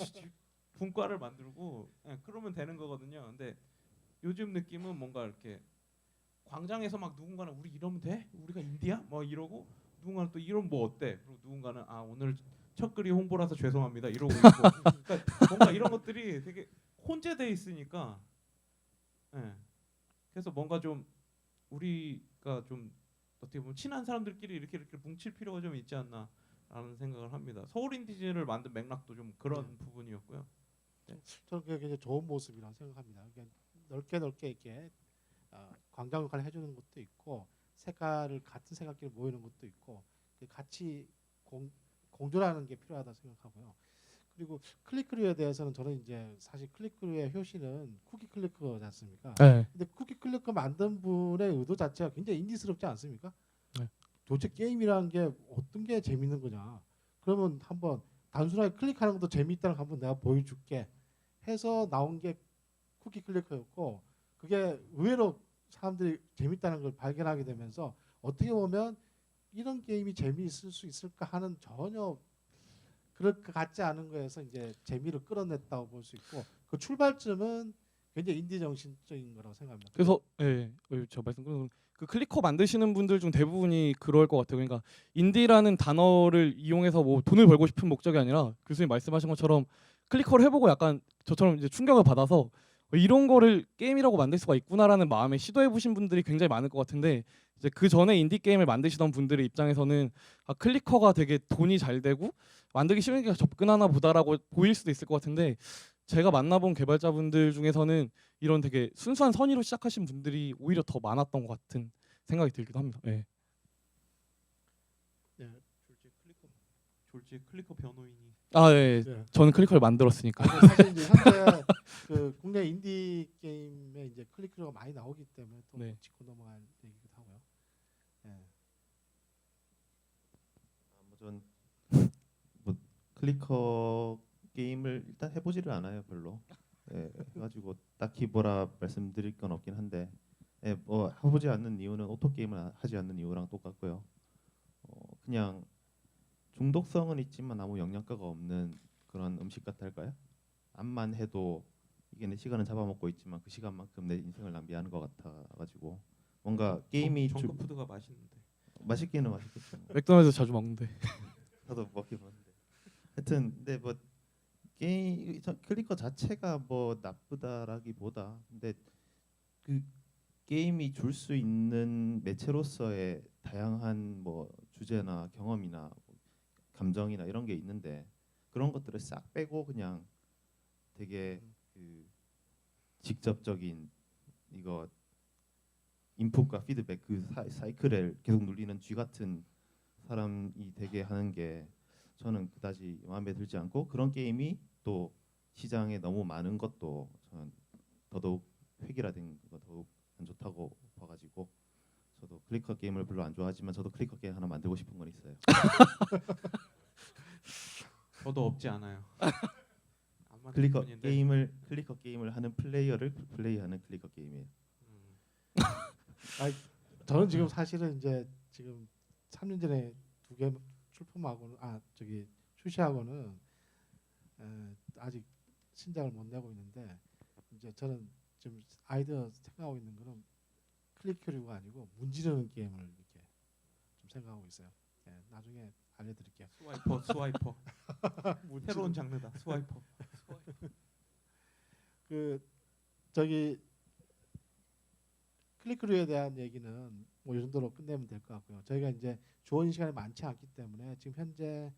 [SPEAKER 2] 분과를 만들고 예, 그러면 되는 거거든요. 근데 요즘 느낌은 뭔가 이렇게 광장에서 막 누군가는 우리 이러면 돼? 우리가 인디야? 뭐 이러고 누군가는 또 이러면 뭐 어때? 그리고 누군가는 아 오늘 첫 글이 홍보라서 죄송합니다 이러고 있고 그러니까 뭔가 이런 것들이 되게 혼재돼 있으니까 예. 그래서 뭔가 좀 우리가 좀 어떻게 보면 친한 사람들끼리 이렇게 뭉칠 필요가 좀 있지 않나라는 생각을 합니다. 서울 인디즈를 만든 맥락도 좀 그런 부분이었고요.
[SPEAKER 1] 저는 그게 굉장히 좋은 모습이라고 생각합니다. 그러니까 넓게 이렇게 광장 역할을 해주는 것도 있고 색깔을 같은 색깔끼리 모이는 것도 있고 같이 공존하는 게 필요하다 생각하고요. 그리고 클릭크류에 대해서는 저는 이제 사실 클릭크류의 효시는 쿠키 클리커지 않습니까?
[SPEAKER 3] 네.
[SPEAKER 1] 근데 쿠키 클리커 만든 분의 의도 자체가 굉장히 인디스럽지 않습니까?
[SPEAKER 3] 네.
[SPEAKER 1] 도대체 게임이라는 게 어떤 게 재밌는 거냐? 그러면 한번 단순하게 클릭하는 것도 재미있다는 거 한번 내가 보여줄게 해서 나온 게 쿠키 클리커였고 그게 의외로 사람들이 재밌다는 걸 발견하게 되면서 어떻게 보면 이런 게임이 재미있을 수 있을까 하는 전혀 그럴 것 같지 않은 거에서 이제 재미를 끌어냈다고 볼 수 있고 그 출발점은 굉장히 인디 정신적인 거라고 생각합니다.
[SPEAKER 3] 그래서 저 말씀 끊어 그 클리커 만드시는 분들 중 대부분이 그럴 것 같아요. 그러니까 인디라는 단어를 이용해서 뭐 돈을 벌고 싶은 목적이 아니라 교수님 말씀하신 것처럼 클리커를 해보고 약간 저처럼 이제 충격을 받아서 이런 거를 게임이라고 만들 수가 있구나라는 마음에 시도해 보신 분들이 굉장히 많을 것 같은데 이제 그 전에 인디 게임을 만드시던 분들의 입장에서는 아 클리커가 되게 돈이 잘 되고 만들기 쉬우니까 접근하나 보다라고 보일 수도 있을 것 같은데 제가 만나본 개발자분들 중에서는 이런 되게 순수한 선의로 시작하신 분들이 오히려 더 많았던 것 같은 생각이 들기도 합니다. 네.
[SPEAKER 2] 졸지 클리커 변호인이
[SPEAKER 3] 아, 네.
[SPEAKER 1] 네.
[SPEAKER 3] 저는 클리커를 만들었으니까.
[SPEAKER 1] 사실 이제 현재 그 국내 인디 게임에 이제 클릭크가 많이 나오기 때문에 또
[SPEAKER 3] 네.
[SPEAKER 1] 짚고 넘어갈 얘기기도 하고요. 네.
[SPEAKER 4] 전 뭐 클리커 게임을 일단 해보지를 않아요 별로. 예, 해가지고 딱히 뭐라 말씀드릴 건 없긴 한데, 예, 뭐 해보지 않는 이유는 오토 게임을 하지 않는 이유랑 똑같고요. 그냥 중독성은 있지만 아무 영양가가 없는 그런 음식 같달까요? 암만 해도 이게 내 시간을 잡아먹고 있지만 그 시간만큼 내 인생을 낭비하는 것 같아가지고 뭔가 게임이
[SPEAKER 2] 정크푸드가 맛있는데
[SPEAKER 4] 맛있기는 맛있겠죠.
[SPEAKER 3] 맥도날드 자주 먹는데.
[SPEAKER 4] 저도 먹긴 먹는데 하여튼 근데 뭐 게임 클리커 자체가 뭐 나쁘다라기보다 근데 그 게임이 줄 수 있는 매체로서의 다양한 뭐 주제나 경험이나 감정이나 이런 게 있는데 그런 것들을 싹 빼고 그냥 되게 그 직접적인 이거 인풋과 피드백 그 사이클을 계속 눌리는 쥐 같은 사람이 되게 하는 게 저는 그다지 마음에 들지 않고 그런 게임이 또 시장에 너무 많은 것도 저는 더더욱 획일화된 거 더욱 안 좋다고 봐가지고 저도 클리커 게임을 별로 안 좋아하지만 저도 클리커 게임 하나 만들고 싶은 건 있어요.
[SPEAKER 2] 저도 없지 않아요. 안 만들
[SPEAKER 4] 클리커
[SPEAKER 2] 뿐인데.
[SPEAKER 4] 클리커 게임을 하는 플레이어를 플레이하는 클리커 게임이에요.
[SPEAKER 1] 저는 지금 사실은 이제 지금 3년 전에 2개 출품하고는 출시하고는 아직 신작을 못 내고 있는데 이제 저는 지금 아이디어 생각하고 있는 거는 클릭큐류가 아니고 문지르는 게임을 이렇게 좀 생각하고 있어요. 나중에 알려드릴게요.
[SPEAKER 2] 스와이퍼. 새로운 장르다. 스와이퍼.
[SPEAKER 1] 그 저기 클릭크루에 대한 얘기는 뭐 이 정도로 끝내면 될 것 같고요. 저희가 이제 좋은 시간이 많지 않기 때문에 지금 현재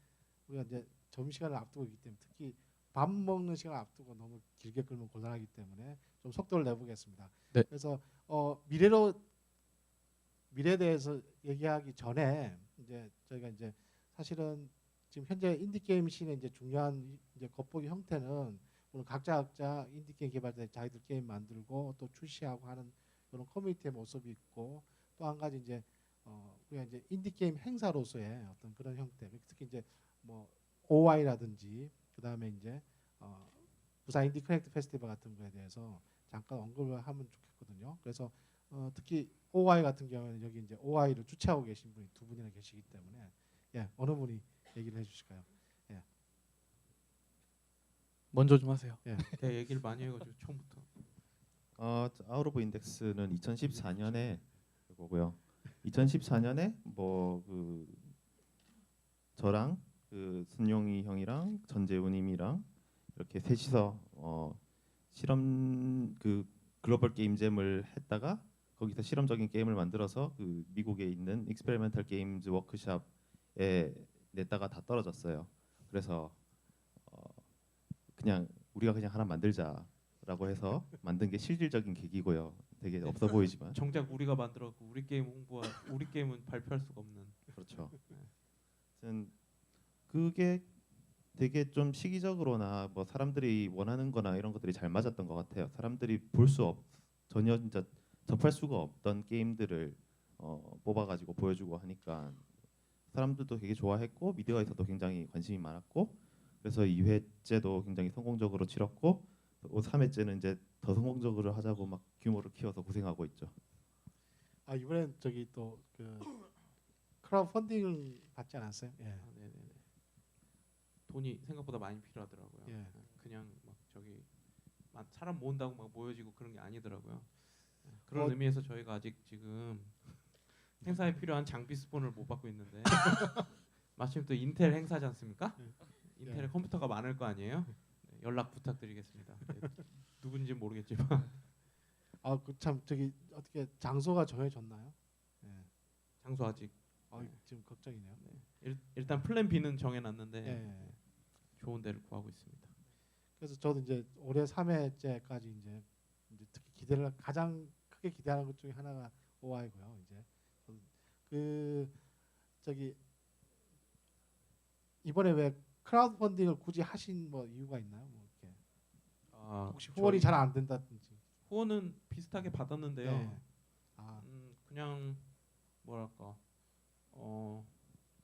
[SPEAKER 1] 우리가 이제 점심 시간을 앞두고 있기 때문에 특히 밥 먹는 시간을 앞두고 너무 길게 끌면 곤란하기 때문에 좀 속도를 내보겠습니다.
[SPEAKER 3] 네.
[SPEAKER 1] 그래서 미래에 대해서 얘기하기 전에 이제 저희가 이제 사실은 지금 현재 인디 게임 씬의 이제 중요한 이제 겉보기 형태는 물론 각자 인디 게임 개발자 자기들 게임 만들고 또 출시하고 하는 그런 커뮤니티의 모습이 있고 또 한 가지 이제 우리가 이제 인디 게임 행사로서의 어떤 그런 형태, 특히 이제 뭐 OI라든지 그 다음에 이제 부산 인디 커넥트 페스티벌 같은 거에 대해서 잠깐 언급을 하면 좋겠거든요. 그래서 특히 OI 같은 경우에는 여기 이제 OI를 주최하고 계신 분이 두 분이나 계시기 때문에 예, 어느 분이 얘기를 해주실까요?
[SPEAKER 3] 먼저 좀 하세요.
[SPEAKER 2] 제가 얘기를 많이 해가지고 처음부터.
[SPEAKER 4] 아웃 오브 인덱스는 2014년에 그거고요. 2014년에 뭐 그 저랑 그 순용이 형이랑 전재훈님이랑 이렇게 셋이서 실험 그 글로벌 게임잼을 했다가 거기서 실험적인 게임을 만들어서 그 미국에 있는 익스페리멘탈 게임즈 워크숍에 냈다가 다 떨어졌어요. 그래서 그냥 우리가 그냥 하나 만들자라고 해서 만든 게 실질적인 계기고요. 되게 없어 보이지만
[SPEAKER 2] 정작 우리가 만들었고 우리 게임 우리 게임은 발표할 수가 없는.
[SPEAKER 4] 그렇죠. 하여튼 그게 되게 좀 시기적으로나 뭐 사람들이 원하는거나 이런 것들이 잘 맞았던 것 같아요. 사람들이 전혀 진짜 접할 수가 없던 게임들을 뽑아가지고 보여주고 하니까 사람들도 되게 좋아했고 미디어에서도 굉장히 관심이 많았고 그래서 2회째도 굉장히 성공적으로 치렀고 3회째는 이제 더 성공적으로 하자고 막 규모를 키워서 고생하고 있죠.
[SPEAKER 1] 이번엔 저기 또 그 크라우드 펀딩을 받지 않았어요? 예.
[SPEAKER 2] 네네네. 돈이 생각보다 많이 필요하더라고요.
[SPEAKER 1] 예.
[SPEAKER 2] 그냥 막 저기 사람 모은다고 막 모여지고 그런 게 아니더라고요. 그런
[SPEAKER 1] 어.
[SPEAKER 2] 의미에서 저희가 아직 지금 행사에 필요한 장비 스폰을 못 받고 있는데 마침 또 인텔 행사지 않습니까? 인텔에
[SPEAKER 1] 예.
[SPEAKER 2] 컴퓨터가 많을 거 아니에요? 네, 연락 부탁드리겠습니다. 네, 누군지 모르겠지만
[SPEAKER 1] 그 참 저기 어떻게 장소가 정해졌나요? 예.
[SPEAKER 2] 장소 아직
[SPEAKER 1] 지금 걱정이네요.
[SPEAKER 2] 일단 플랜 B는 정해놨는데
[SPEAKER 1] 예.
[SPEAKER 2] 좋은 데를 구하고 있습니다.
[SPEAKER 1] 그래서 저도 이제 올해 3회째까지 이제 특히 가장 크게 기대하는 것 중에 하나가 OI고요. 이제 그 저기 이번에 왜 크라우드 펀딩을 굳이 하신 뭐 이유가 있나요? 뭐 이렇게 혹시 후원이 잘 안 된다든지.
[SPEAKER 2] 후원은 비슷하게 받았는데요.
[SPEAKER 1] 네.
[SPEAKER 2] 그냥 뭐랄까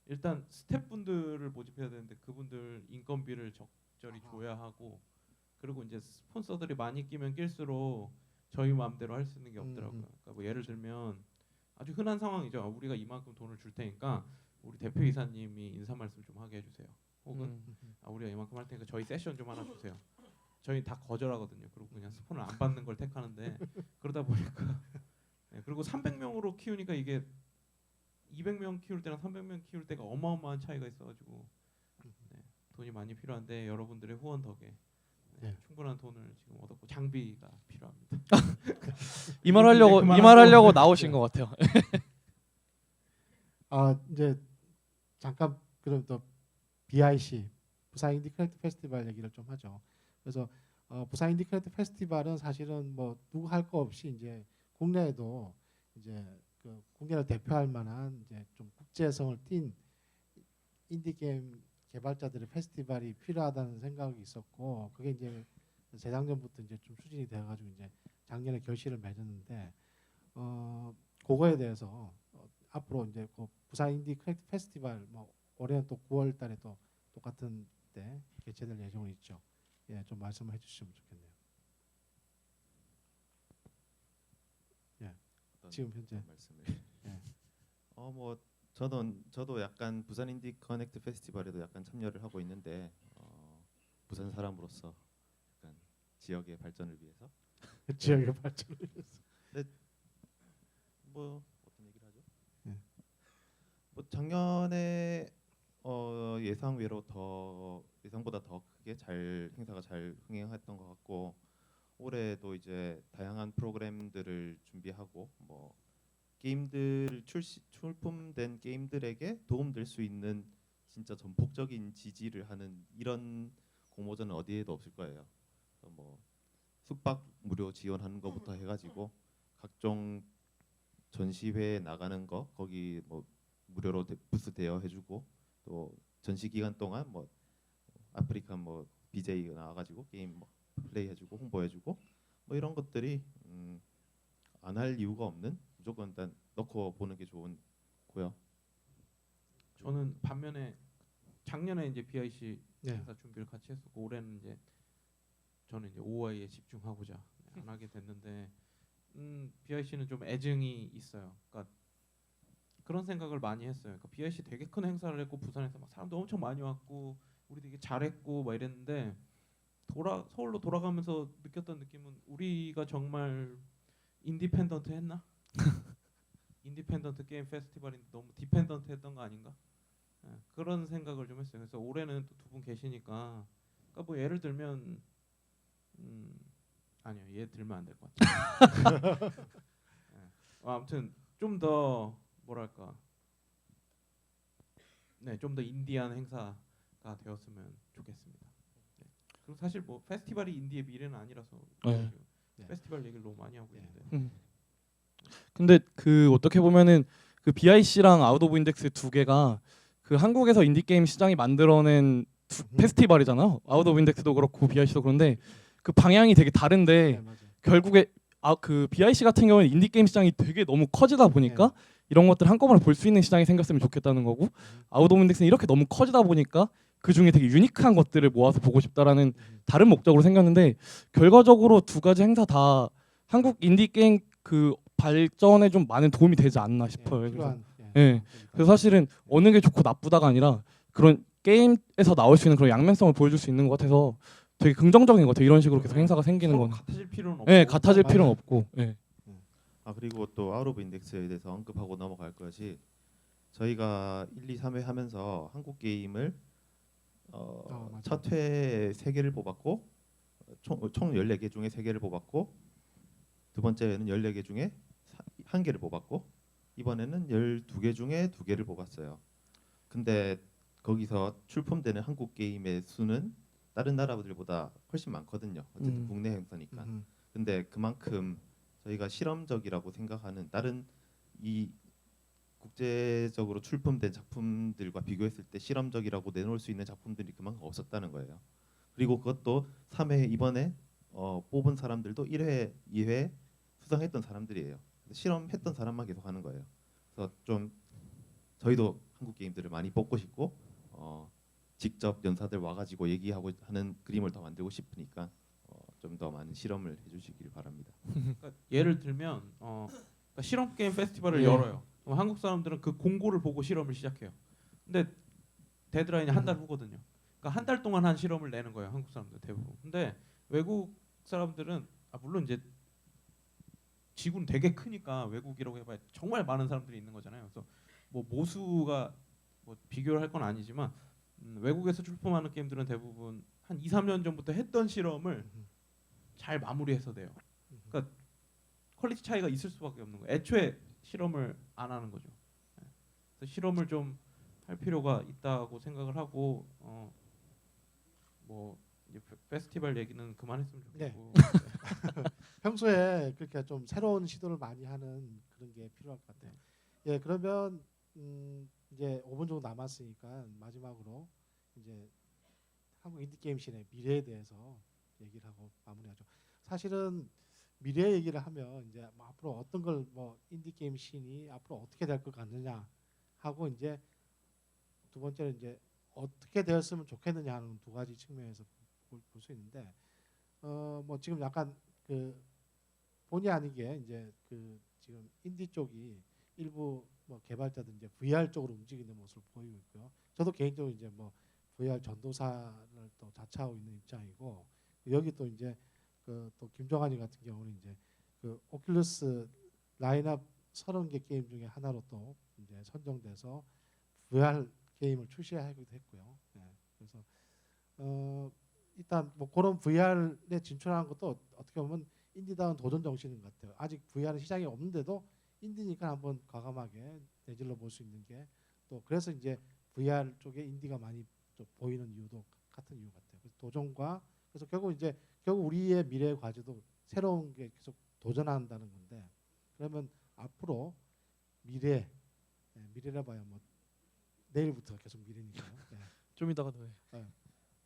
[SPEAKER 2] 일단 스태프분들을 모집해야 되는데 그분들 인건비를 적절히 줘야 하고 그리고 이제 스폰서들이 많이 끼면 낄수록 저희 마음대로 할 수 있는 게 없더라고요. 그러니까 뭐 예를 들면 아주 흔한 상황이죠. 우리가 이만큼 돈을 줄 테니까 우리 대표이사님이 인사 말씀 좀 하게 해주세요. 혹은 우리가 이만큼 할 테니까 저희 세션 좀 하나 주세요. 저희 다 거절하거든요. 그리고 그냥 스폰을 안 받는 걸 택하는데 그러다 보니까 그리고 300명으로 키우니까 이게 200명 키울 때랑 300명 키울 때가 어마어마한 차이가 있어가지고 돈이 많이 필요한데 여러분들의 후원 덕에 충분한 돈을 지금 얻었고 장비가 필요합니다.
[SPEAKER 3] 이 말 하려고 나오신 것 같아요.
[SPEAKER 1] 이제 잠깐 그럼 또 BIC 부산 인디 크리에이티브 페스티벌 얘기를 좀 하죠. 그래서 부산 인디 크리에이티브 페스티벌은 사실은 뭐 누구 할 거 없이 이제 국내에도 이제 그 국내를 대표할 만한 이제 좀 국제성을 띤 인디 게임 개발자들의 페스티벌이 필요하다는 생각이 있었고 그게 이제 재작년부터 이제 좀 추진이 되어가지고 이제 작년에 결실을 맺었는데 그거에 대해서 앞으로 이제 그 부산 인디 크리에이티브 페스티벌 뭐 올해는 또 9월달에 또 똑같은 때 개최될 예정은 있죠. 예, 좀 말씀을 해주시면 좋겠네요. 예, 지금 현재
[SPEAKER 4] 말씀을.
[SPEAKER 1] 예.
[SPEAKER 4] 뭐 저도 약간 부산 인디 커넥트 페스티벌에도 약간 참여를 하고 있는데 부산 사람으로서 약간 지역의 발전을 위해서
[SPEAKER 1] 지역의 발전을 위해서.
[SPEAKER 4] 뭐 어떤 얘기를 하죠?
[SPEAKER 1] 예.
[SPEAKER 4] 뭐 작년에 예상보다 더 크게 행사가 잘 흥행했던 것 같고 올해도 이제 다양한 프로그램들을 준비하고 뭐 게임들 출품된 게임들에게 도움될 수 있는 진짜 전폭적인 지지를 하는 이런 공모전은 어디에도 없을 거예요. 그래서 뭐 숙박 무료 지원하는 것부터 해가지고 각종 전시회에 나가는 거 거기 뭐 무료로 부스 대여해주고 또 전시 기간 동안 뭐 아프리카 뭐 BJ 나와가지고 게임 뭐 플레이해주고 홍보해주고 뭐 이런 것들이 안 할 이유가 없는 무조건 일단 넣고 보는 게 좋고요.
[SPEAKER 2] 저는 반면에 작년에 이제 BIC
[SPEAKER 1] 네.
[SPEAKER 2] 행사 준비를 같이 했었고 올해는 이제 저는 이제 OI에 집중하고자 안 하게 됐는데 BIC는 좀 애증이 있어요. 그러니까 그런 생각을 많이 했어요. 그러니까 BIC 되게 큰 행사를 했고 부산에서 막 사람도 엄청 많이 왔고 우리 되게 잘했고 막 이랬는데 서울로 돌아가면서 느꼈던 느낌은 우리가 정말 인디펜던트 했나? 인디펜던트 게임 페스티벌인데 너무 디펜던트 했던 거 아닌가? 예, 그런 생각을 좀 했어요. 그래서 올해는 또 두 분 계시니까 그러니까 뭐 예를 들면 아니요, 얘 들면 안 될 것 같아요. 예. 아무튼 좀 더 뭐랄까, 네, 좀 더 인디한 행사가 되었으면 좋겠습니다. 네. 그리고 사실 뭐 페스티벌이 인디의 미래는 아니라서
[SPEAKER 3] 네.
[SPEAKER 1] 네.
[SPEAKER 2] 페스티벌 얘기를 너무 많이 하고
[SPEAKER 1] 네.
[SPEAKER 2] 있는데
[SPEAKER 3] 근데 그 어떻게 보면은 그 BIC랑 아웃 오브 인덱스 두 개가 그 한국에서 인디 게임 시장이 만들어낸 페스티벌이잖아요. 아웃 오브 인덱스도 그렇고 BIC도 그런데 그 방향이 되게 다른데
[SPEAKER 1] 네, 맞아요.
[SPEAKER 3] 결국에 그 BIC 같은 경우는 인디 게임 시장이 되게 너무 커지다 보니까 이런 것들 한꺼번에 볼 수 있는 시장이 생겼으면 좋겠다는 거고 아웃 오브 인덱스는 이렇게 너무 커지다 보니까 그 중에 되게 유니크한 것들을 모아서 보고 싶다라는 다른 목적으로 생겼는데 결과적으로 두 가지 행사 다 한국 인디 게임 그 발전에 좀 많은 도움이 되지 않나 싶어요. 그래서
[SPEAKER 1] 필요한,
[SPEAKER 3] 예. 그래서 사실은 어느 게 좋고 나쁘다가 아니라 그런 게임에서 나올 수 있는 그런 양면성을 보여줄 수 있는 것 같아서 되게 긍정적인 것 같아요. 이런 식으로 계속 행사가 생기는
[SPEAKER 2] 서로
[SPEAKER 3] 거는.
[SPEAKER 2] 같아질 필요는 없고
[SPEAKER 3] 예, 같아질
[SPEAKER 1] 맞아요.
[SPEAKER 3] 필요는 없고. 예.
[SPEAKER 4] 그리고 또 아웃 오브 인덱스에 대해서 언급하고 넘어갈 것이 저희가 1, 2, 3회 하면서 한국 게임을
[SPEAKER 1] 맞아요.
[SPEAKER 4] 첫 회에 3개를 뽑았고 총 14개 중에 3개를 뽑았고 두 번째는 14개 중에 1개를 뽑았고 이번에는 12개 중에 2개를 뽑았어요. 근데 거기서 출품되는 한국 게임의 수는 다른 나라들보다 훨씬 많거든요. 어쨌든 국내 행사니까. 근데 그만큼 저희가 실험적이라고 생각하는 다른 이 국제적으로 출품된 작품들과 비교했을 때 실험적이라고 내놓을 수 있는 작품들이 그만큼 없었다는 거예요. 그리고 그것도 3회 이번에 뽑은 사람들도 1회, 2회 수상했던 사람들이에요. 실험했던 사람만 계속 하는 거예요. 그래서 좀 저희도 한국 게임들을 많이 뽑고 싶고 직접 연사들 와가지고 얘기하고 하는 그림을 더 만들고 싶으니까 좀 더 많은 실험을 해주시길 바랍니다.
[SPEAKER 2] 그러니까 예를 들면 그러니까 실험 게임 페스티벌을
[SPEAKER 3] 예.
[SPEAKER 2] 열어요. 그럼 한국 사람들은 그 공고를 보고 실험을 시작해요. 근데 데드라인이 한 달 후거든요. 그러니까 한 달 동안 한 실험을 내는 거예요. 한국 사람들 대부분. 근데 외국 사람들은 물론 이제 지구는 되게 크니까 외국이라고 해봐야 정말 많은 사람들이 있는 거잖아요. 그래서 뭐 모수가 뭐 비교를 할 건 아니지만 외국에서 출품하는 게임들은 대부분 한 2, 3년 전부터 했던 실험을 잘 마무리해서 돼요. 그러니까 퀄리티 차이가 있을 수밖에 없는 거예요. 애초에 실험을 안 하는 거죠. 그래서 실험을 좀 할 필요가 있다고 생각을 하고 뭐 이제 페스티벌 얘기는 그만했으면 좋겠고.
[SPEAKER 1] 평소에 그렇게 좀 새로운 시도를 많이 하는 그런 게 필요할 것 같아요. 예, 그러면 이제 5분 정도 남았으니까 마지막으로 이제 한국 인디 게임 씬의 미래에 대해서 얘기를 하고 마무리하죠. 사실은 미래 얘기를 하면 이제 뭐 앞으로 어떤 걸 뭐 인디 게임 씬이 앞으로 어떻게 될 것 같느냐 하고 이제 두 번째는 이제 어떻게 되었으면 좋겠느냐 하는 두 가지 측면에서 볼 수 있는데 뭐 지금 약간 그 본의 아니게 이제 그 지금 인디 쪽이 일부 뭐 개발자들 이제 VR 쪽으로 움직이는 모습을 보이고 있고요. 저도 개인적으로 이제 뭐 VR 전도사를 또 자처하고 있는 입장이고 여기 또 이제 그 또 김종환이 같은 경우는 이제 그 오큘러스 라인업 30개 게임 중에 하나로 또 이제 선정돼서 VR 게임을 출시하기도 했고요. 예. 그래서 일단 뭐 그런 VR에 진출하는 것도 어떻게 보면 인디다운 도전 정신인 것 같아요. 아직 VR은 시장이 없는데도 인디니까 한번 과감하게 내질러 볼 수 있는 게 또 그래서 이제 VR 쪽에 인디가 많이 좀 보이는 이유도 같은 이유 같아요. 그래서 도전과 그래서 결국 우리의 미래의 과제도 새로운 게 계속 도전한다는 건데 그러면 앞으로 미래라 봐야 뭐 내일부터 계속 미래니까요. 예.
[SPEAKER 3] 좀 이따가 더 해.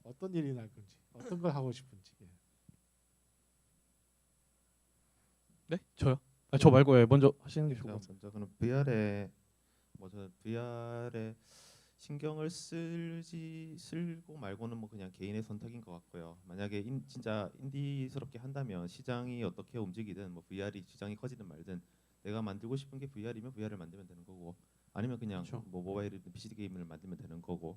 [SPEAKER 1] 어떤 일이 날 건지 어떤 걸 하고 싶은지. 예.
[SPEAKER 3] 네? 저요? 저 말고 먼저 하시는 게 좋을 것
[SPEAKER 4] 제가
[SPEAKER 3] 같아요.
[SPEAKER 4] 먼저 그는 VR에 신경을 쓸고 말고는 뭐 그냥 개인의 선택인 것 같고요. 만약에 진짜 인디스럽게 한다면 시장이 어떻게 움직이든 뭐 VR이 시장이 커지든 말든 내가 만들고 싶은 게 VR이면 VR을 만들면 되는 거고 아니면 그냥
[SPEAKER 2] 그렇죠.
[SPEAKER 4] 뭐 모바일이든 PC 게임을 만들면 되는 거고.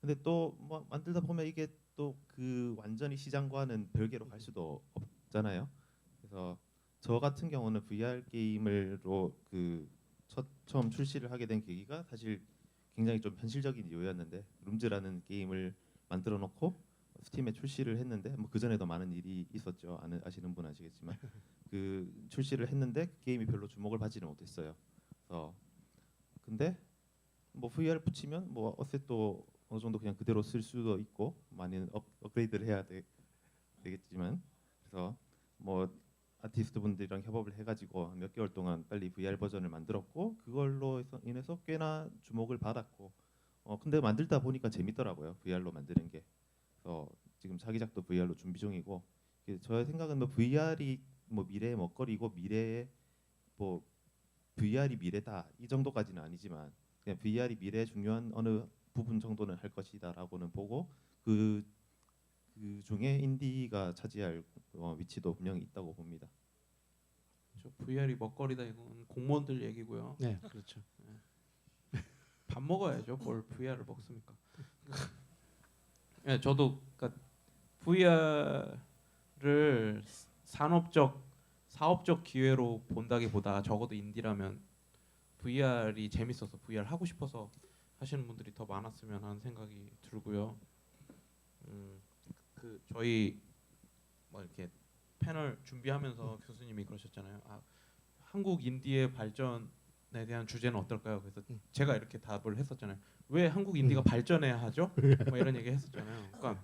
[SPEAKER 4] 근데 또 뭐 만들다 보면 이게 또 그 완전히 시장과는 별개로 갈 수도 없잖아요. 그래서 저 같은 경우는 VR 게임으로 처음 출시를 하게 된 계기가 사실 굉장히 좀 현실적인 이유였는데 룸즈라는 게임을 만들어 놓고 스팀에 출시를 했는데 뭐 그 전에도 많은 일이 있었죠. 아시는 분 아시겠지만 그 출시를 했는데 그 게임이 별로 주목을 받지는 못했어요. 그래서 근데 뭐 VR 붙이면 뭐 어셋도 어느 정도 그냥 그대로 쓸 수도 있고 많이 업그레이드를 해야 되겠지만 그래서 뭐 아티스트 분들이랑 협업을 해가지고 몇 개월 동안 빨리 VR 버전을 만들었고 그걸로 인해서 꽤나 주목을 받았고 근데 만들다 보니까 재밌더라고요. VR로 만드는 게. 그래서 지금 차기작도 VR로 준비 중이고 저의 생각은 뭐 VR이 뭐 미래의 먹거리고 미래의 뭐 VR이 미래다 이 정도까지는 아니지만 그냥 VR이 미래의 중요한 어느 부분 정도는 할 것이다라고는 보고 그 중에 인디가 차지할 위치도 분명히 있다고 봅니다.
[SPEAKER 2] 저 VR이 먹거리다 이건 공무원들 얘기고요.
[SPEAKER 1] 네, 그렇죠.
[SPEAKER 2] 밥 먹어야죠. 뭘 VR을 먹습니까? 네, 저도 그러니까 VR을 사업적 기회로 본다기보다 적어도 인디라면 VR이 재밌어서 VR 하고 싶어서 하시는 분들이 더 많았으면 하는 생각이 들고요. 저희 뭐 이렇게 패널 준비하면서 교수님이 그러셨잖아요. 한국 인디의 발전에 대한 주제는 어떨까요? 그래서 제가 이렇게 답을 했었잖아요. 왜 한국 인디가 발전해야 하죠? 뭐 이런 얘기 했었잖아요. 그러니까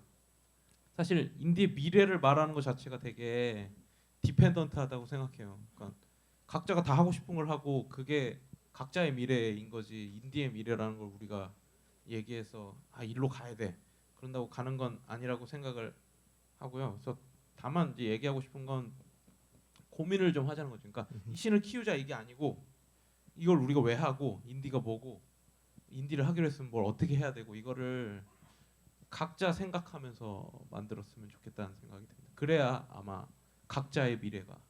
[SPEAKER 2] 사실 인디의 미래를 말하는 것 자체가 되게 디펜던트하다고 생각해요. 그러니까 각자가 다 하고 싶은 걸 하고 그게 각자의 미래인 거지 인디의 미래라는 걸 우리가 얘기해서 일로 가야 돼 그런다고 가는 건 아니라고 생각을 하고요. 그래서 다만 이제 얘기하고 싶은 건 고민을 좀 하자는 거죠. 그러니까 이 신을 키우자 이게 아니고 이걸 우리가 왜 하고 인디가 뭐고 인디를 하기로 했으면 뭘 어떻게 해야 되고 이거를 각자 생각하면서 만들었으면 좋겠다는 생각이 듭니다. 그래야 아마 각자의 미래가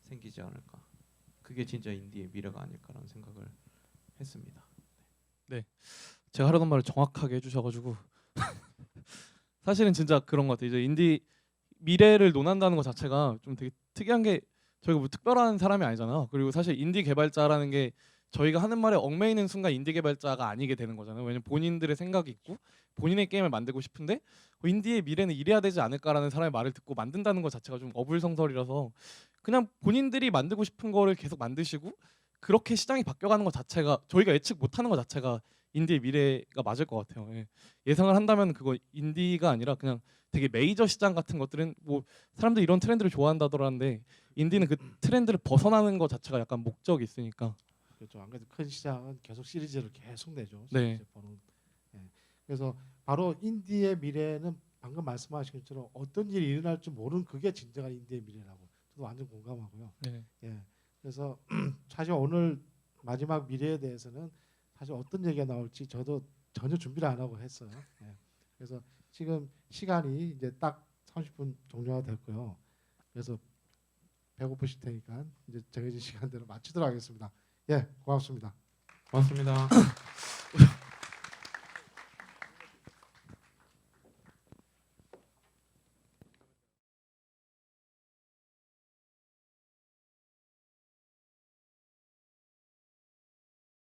[SPEAKER 2] 생기지 않을까. 그게 진짜 인디의 미래가 아닐까라는 생각을 했습니다.
[SPEAKER 3] 제가 하려던 말을 정확하게 해주셔가지고 사실은 진짜 그런 것 같아요. 이제 인디 미래를 논한다는 것 자체가 좀 되게 특이한 게 저희가 뭐 특별한 사람이 아니잖아요. 그리고 사실 인디 개발자라는 게 저희가 하는 말에 얽매이는 순간 인디 개발자가 아니게 되는 거잖아요. 왜냐면 본인들의 생각이 있고 본인의 게임을 만들고 싶은데 인디의 미래는 이래야 되지 않을까라는 사람의 말을 듣고 만든다는 것 자체가 좀 어불성설이라서 그냥 본인들이 만들고 싶은 거를 계속 만드시고 그렇게 시장이 바뀌어가는 것 자체가 저희가 예측 못하는 것 자체가 인디의 미래가 맞을 것 같아요. 예상을 한다면 그거 인디가 아니라 그냥 되게 메이저 시장 같은 것들은 뭐 사람들이 이런 트렌드를 좋아한다더라는데 인디는 그 트렌드를 벗어나는 것 자체가 약간 목적이 있으니까.
[SPEAKER 1] 그렇죠. 안 그래도 큰 시장은 계속 시리즈를 계속 내죠.
[SPEAKER 3] 네.
[SPEAKER 1] 시리즈 버는. 예. 그래서 바로 인디의 미래는 방금 말씀하신 것처럼 어떤 일이 일어날지 모르는 그게 진정한 인디의 미래라고 저도 완전 공감하고요.
[SPEAKER 3] 네.
[SPEAKER 1] 예. 그래서 사실 오늘 마지막 미래에 대해서는 사실 어떤 얘기가 나올지 저도 전혀 준비를 안 하고 했어요. 예. 그래서 지금 시간이 이제 딱 30분 종료가 됐고요. 그래서 배고프실 테니까 이제 정해진 시간대로 마치도록 하겠습니다. 예, 고맙습니다.
[SPEAKER 2] 고맙습니다.